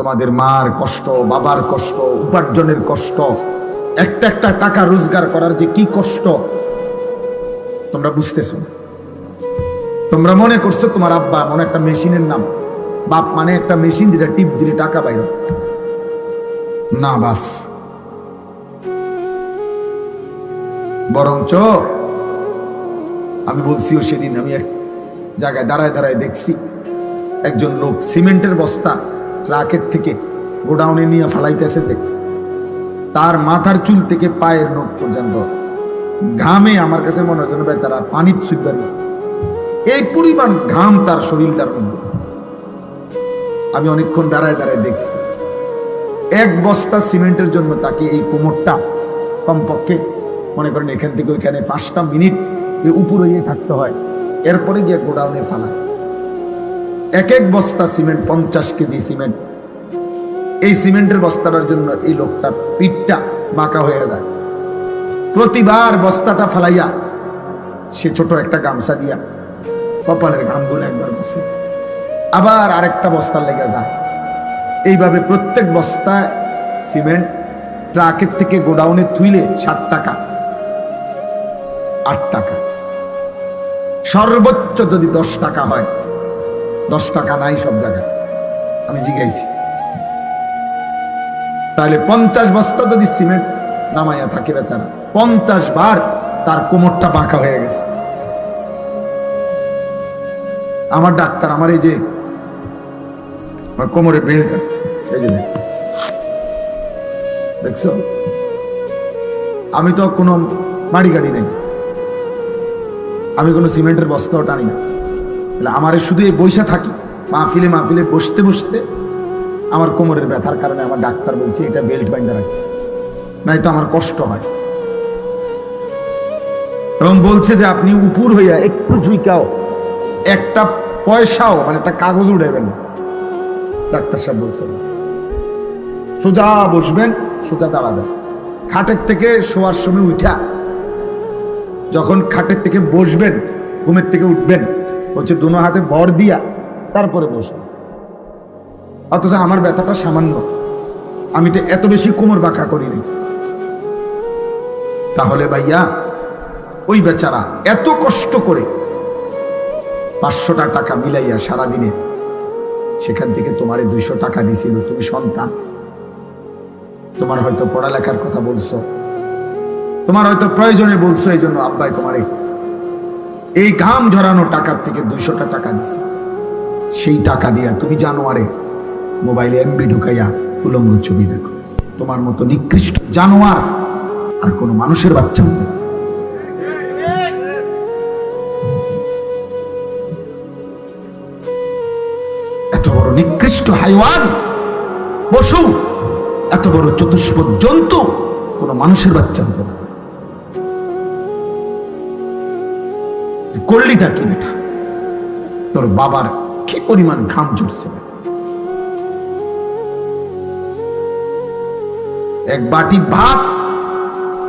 তোমাদের মার কষ্ট, বাবার কষ্ট, উপার্জনের কষ্ট, একটা একটা টাকা রোজগার করার যে কি কষ্ট তোমরা বুঝতেছো না। তোমরা মনে করছো তোমার আব্বা মনে একটা মেশিনের নাম, বাপ মানে একটা মেশিন যেটা টিপ দিলে টাকা বাইরে। না বাপ, বরঞ্চ আমি বলছিও সেদিন, আমি এক জায়গায় দাঁড়ায় দাঁড়ায় দেখছি একজন লোক সিমেন্টের বস্তা ট্রাকের থেকে গোডাউনে নিয়ে ফালাইতেছে, যে তার মাথার চুল থেকে পায়ের নখ পর্যন্ত ঘামে, আমার কাছে মনে হয় বেচারা পানির ছুটবার, এই পরিমাণ ঘাম তার শরীরটার মধ্যে। আমি অনেকক্ষণ দাঁড়ায় দাঁড়ায় দেখছি। এক বস্তা সিমেন্টের জন্য তাকে এই কোমরটা কমপক্ষে মনে করেন এখান থেকে ওইখানে 5টা মিনিট উপরে গিয়ে থাকতে হয়, এরপরে গিয়ে গোডাউনে ফালায়। এক এক বস্তা সিমেন্ট 50 কেজি সিমেন্ট। এই সিমেন্টের বস্তাটার জন্য এই লোকটার পিঠটা বাঁকা হয়ে যায়। প্রতিবার বস্তাটা ফালাইয়া সে ছোট একটা গামছা দিয়া কপালের ঘামগুলো একবার বসে, আবার আরেকটা বস্তা লেগে যায়। এইভাবে প্রত্যেক বস্তায় সিমেন্ট ট্রাকের থেকে গোডাউনে থুইলে 7 টাকা 8 টাকা, সর্বোচ্চ যদি 10 টাকা হয়। 10 টাকা নাই সব জায়গায়, আমি জিজ্ঞাসি। তাহলে 50 বস্তা যদি সিমেন্ট নামাইয়া থাকে বেচারা, 50 বার তার কোমরটা বাঁকা হয়ে গেছে। আমার ডাক্তার, আমার এই যে কোমরে বেল্ট আছে, এই যে দেখছো, আমি তো কোনো মাড়ি গাড়ি নেই, আমি কোনো সিমেন্টের বস্তাও টানি না। আমার শুধু এই বৈশা থাকি, মাহফিলে মাহফিলে বসতে বসতে আমার কোমরের ব্যথার কারণে আমার ডাক্তার বলছে এটা বেল্ট বাইন্ধা রাখতে, নাই তো আমার কষ্ট হয়। এবং বলছে যে আপনি উপর হইয়া একটু ঝুঁকাও, একটা পয়সাও মানে একটা কাগজ উঠাইবেন না। ডাক্তার সাহেব বলছেন সোজা বসবেন, সোজা দাঁড়াবেন। খাটের থেকে শোয়ার সময় উঠা, যখন খাটের থেকে বসবেন, ঘুমের থেকে উঠবেন, বলছে দুনো হাতে ভর দিয়া তারপরে বসবেন। অথচ আমার ব্যথাটা সামান্য, আমি তো এত বেশি কোমর বাঁকা করিনি। তাহলে ভাইয়া ওই বেচারা এত কষ্ট করে 500টা টাকা মিলাইয়া সারাদিনে, সেখান থেকে তোমারে 200 টাকা দিয়েছিল। তুমি সন্তান, তোমার হয়তো পড়ালেখার কথা বলছো, তোমার হয়তো প্রয়োজনে বলছো, এই জন্য আব্বাই তোমারে এই ঘাম ঝরানো টাকার থেকে 200টা টাকা দিছে। সেই টাকা দিয়া তুমি জানোয়ারে মোবাইলে এমবি ঢুকাইয়া উলঙ্গ ছবি দেখো। তোমার মতো নিকৃষ্ট জানোয়ার আর কোনো মানুষের বাচ্চা হতে না। এত বড় নিকৃষ্ট হাইওয়ান, পশু, এত বড় চতুষ্পদ জন্তু কোনো মানুষের বাচ্চা হতে পারে। করলিটা কি বেটা? তোর বাবার কি পরিমাণ ঘাম ঝরছে। এক বাটি ভাত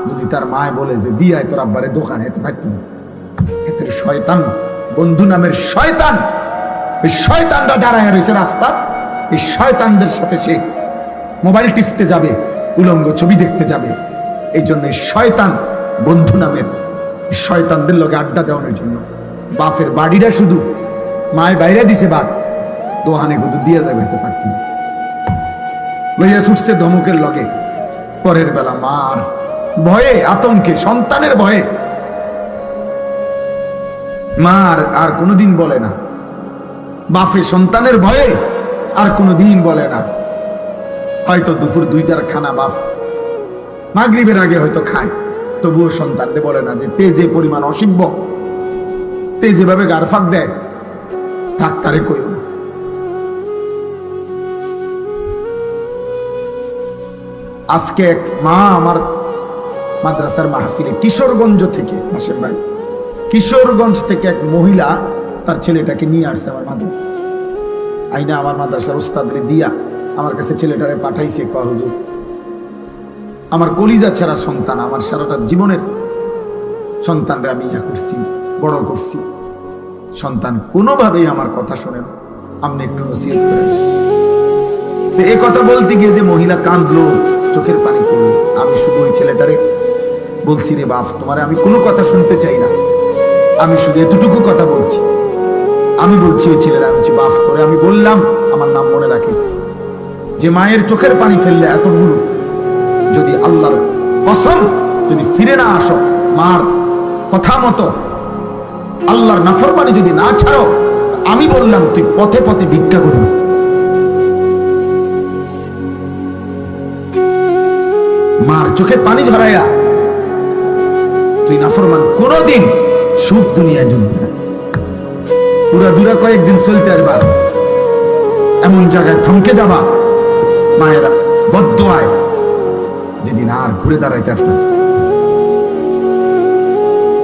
যদি তার মায় বলে যে দিয়ায় তোর আব্বারে দোকান হেতে পারত না, এতে শয়তান বন্ধু নামের শয়তান, এই শয়তানরা দাঁড়ায় রয়েছে রাস্তা, এই শয়তানদের সাথে সে মোবাইল টিপতে যাবে, উলঙ্গ ছবি দেখতে যাবে। এই জন্য শয়তান বন্ধু নামের শয়তানদের লগে আড্ডা দেওয়ানোর জন্য বাপের বাড়িটা শুধু মায়ের বাইরে দিছে, বাদ দোহানে কিন্তু দিয়ে যাবে হতে পারত না। লইয়া ছুটছে ধমকের লগে, পরের বেলা মার ভয়ে, আতঙ্কে, সন্তানের ভয়ে মার আর কোনোদিন বলে না, বাপে সন্তানের ভয়ে আর কোনোদিন বলে না। হয়তো দুপুর 2টার খানা বাপ মাগরিবের আগে হয়তো খায়, তবুও সন্তানকে বলে না যে তে যে পরিমাণ অসিব্য, তে যেভাবে গারফাক দেয়, থাক তারে কইও না। আজকে এক মা আমার মাদ্রাসার মাহফিলে কিশোরগঞ্জ থেকে, হাসেম ভাই, কিশোরগঞ্জ থেকে এক মহিলা তার ছেলেটাকে নিয়ে আসছে আমার মাদ্রাসা আইনা, আমার মাদ্রাসার ওস্তাদরে দিয়া আমার কাছে ছেলেটারে পাঠাইছে। কয়া হুজুর, আমার কলিজা ছাড়া সন্তান, আমার সারাটা জীবনের সন্তানরা আমি ইয়া করছি, বড় করছি, সন্তান কোনোভাবেই আমার কথা শোনে না, আপনি একটু নসিহত করেন। তো এই কথা বলতে গিয়ে যে মহিলা কাঁদলো, চোখের পানি পড়লো, আমি শুধু ওই ছেলেটারে বলছি, রে বাপ, তোমারে আমি কোনো কথা শুনতে চাই না, আমি শুধু এতটুকু কথা বলছি। আমি বলছি ওই ছেলেরা, আমি বলছি, বাপ তোরে আমি বললাম আমার নাম মনে রাখিস, যে মায়ের চোখের পানি ফেললে এতগুলো, যদি আল্লাহর কসম যদি ফিরে না আসো, মার কথা মতো আল্লাহর নাফরমানি যদি না ছাড়ো, আমি বললাম তুই পথে পথে ভিক্ষা করবি। মার চোখে পানি ঝরাইয়া তুই নাফরমান, কোনদিন সুখ দুনিয়ায় জমবে না। পুরা দূরা কয়েকদিন চলতে পারবা, এমন জায়গায় থমকে যাবা মায়েরা বদদোয়ায়, যেদিন আর ঘুরে দাঁড়াইতে পারতাম।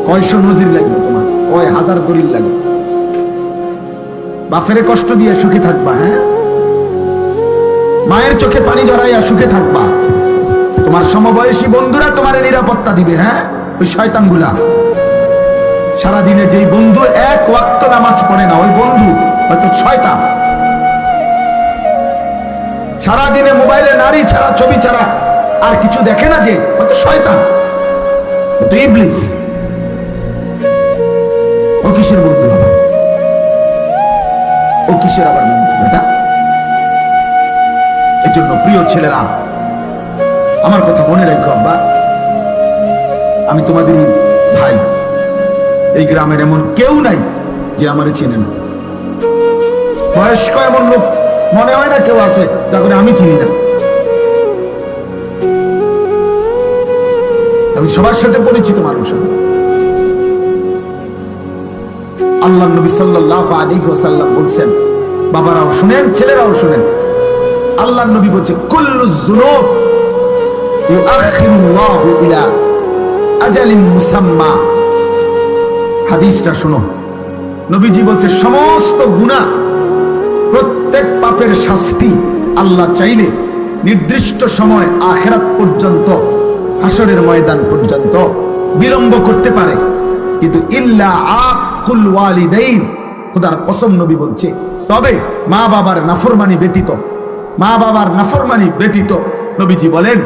কয়শো নজির লাগবে তোমার, কয় হাজার দলিল লাগবে। বাপেরে কষ্ট দিয়ে সুখে থাকবা, হ্যাঁ, মায়ের চোখে পানি ঝরাইয়া সুখে থাকবা। তোমার সমবয়সী বন্ধুরা তোমারে নিরাপত্তা দিবে, হ্যাঁ, ওই শয়তানগুলা। সারাদিনে যেই বন্ধু এক ওয়াক্ত নামাজ পড়ে না, ওই বন্ধু হয়তো শয়তান। সারাদিনে মোবাইলে নারী ছাড়া, ছবি ছাড়া আর কিছু দেখে না, যে হয়তো শয়তান, হয়তো ইবলিস। ও কিসের বন্ধু হবে? ও কিসের আবার বন্ধু এটা? এই জন্য প্রিয় ছেলেরা, আমার কথা মনে রাখো আব্বা, আমি তোমাদেরই ভাই। এই গ্রামের এমন কেউ নাই যে আমারে চেনে না। বয়স্ক এমন লোক মনে হয় না কেউ আছে যাকে আমি চিনি না। আমি সবার সাথে পরিচিত মানুষ। আল্লাহ নবী সাল্লাল্লাহু আলাইহি ওয়াসাল্লাম বলছেন, বাবারাও শুনেন, ছেলেরাও শুনেন, আল্লাহ নবী বলছে, কুল্লু যুনুব ইউআখিরুল্লাহু ইলা আজালিন মুসাম্মা। হাদিসটা শুনো, নবীজি বলছে, সমস্ত গুনাহ, প্রত্যেক পাপের শাস্তি আল্লাহ চাইলে নির্দিষ্ট সময় আখিরাত পর্যন্ত, হাসরের ময়দান পর্যন্ত বিলম্ব করতে পারে, কিন্তু ইল্লা আকুল ওয়ালিদাইন, খোদার কসম নবী বলছে, তবে মা বাবার নাফরমানি ব্যতীত, মা বাবার নাফরমানি ব্যতীত। নবীজি বলেন,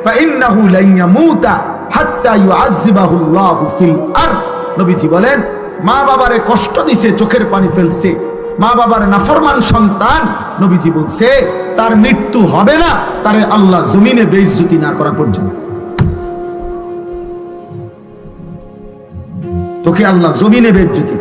ফাইন্নাহু লা ইয়ামুতা হাত্তা ইউআযযিবাহুল্লাহু ফিল আরদ। নবীজি বলেন, মা বাবারে কষ্ট দিছে, চোখের পানি ফেলছে, মা বাবার নাফরমান সন্তান, নবীজি বলছে তার মৃত্যু হবে না, তারে আল্লাহ জমিনে বেইজ্জতি না করা পর্যন্ত। তোকে আল্লাহ জমিনে বেইজ্জতি